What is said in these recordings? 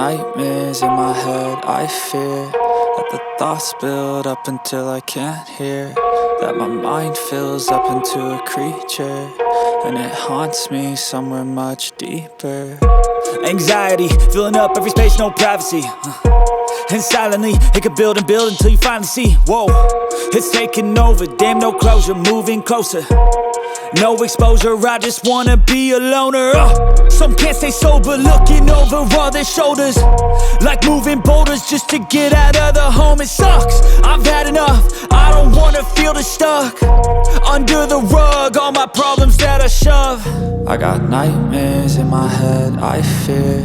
nightmares in my head, I fear that the thoughts build up until I can't hear, that my mind fills up into a creature, and it haunts me somewhere much deeper. Anxiety, filling up every space, no privacy. And silently, it could build and build until you finally see, whoa, it's taking over, damn no closure, moving closer. No exposure, I just wanna be a loner. Some can't stay sober, looking over all their shoulders, like moving boulders just to get out of the home. It sucks, I've had enough, I don't wanna feel the stuck under the rug, all my problems that I shove. I got nightmares in my head, I fear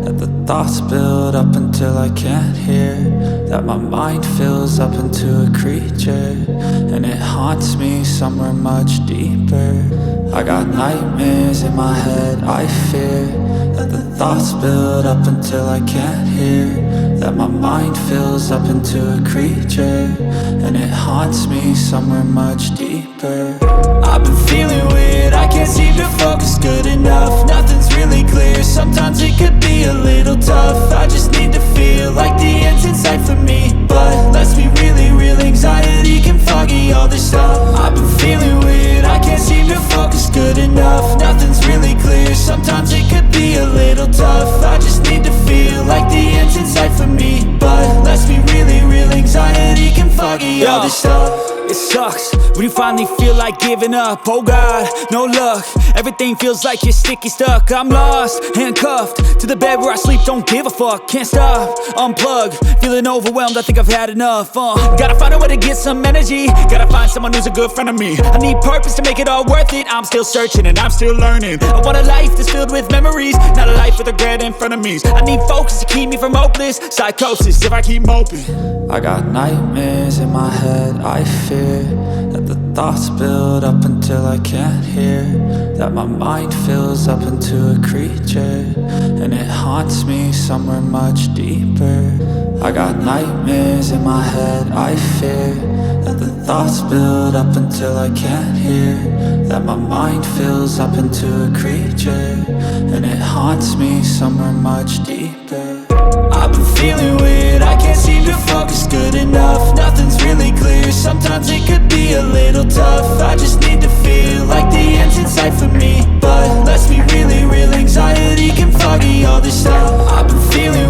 that the thoughts build up until I can't hear, that my mind fills up into a creature, and it haunts me somewhere much deeper. I got nightmares in my head, I fear that the thoughts build up until I can't hear, that my mind fills up into a creature, and it haunts me somewhere much deeper. I've been feeling weird, I can't seem to focus good enough. Nothing's really clear, sometimes it could be a little tough. I just need to feel like the end's in sight for me, but let's be really real, anxiety can foggy all this stuff. I've been feeling weird, I can't seem to focus good enough. Nothing's really clear, sometimes it could be a little tough. I just need to feel like the end's in sight for me, but let's be really real, anxiety can foggy all this stuff. It sucks when you finally feel like giving up. Oh God, no luck, everything feels like you're sticky stuck. I'm lost, handcuffed to the bed where I sleep, don't give a fuck. Can't stop, unplug, feeling overwhelmed, I think I've had enough. Gotta find a way to get some energy, gotta find someone who's a good friend of me. I need purpose to make it all worth it, I'm still searching and I'm still learning. I want a life that's filled with memories, not a life with regret and frenemies. I need focus to keep me from hopeless psychosis if I keep moping. I got nightmares in my head, I fear that the thoughts build up until I can't hear, that my mind fills up into a creature, and it haunts me somewhere much deeper. I got nightmares in my head, I fear that the thoughts build up until I can't hear, that my mind fills up into a creature, and it haunts me somewhere much deeper. I've been feeling weird, I can't seem to focus good enough. Nothing's really clear, sometimes it could be a little tough. I just need to feel like the end's in sight for me, but let's be really real, anxiety can foggy all this stuff. I've been feeling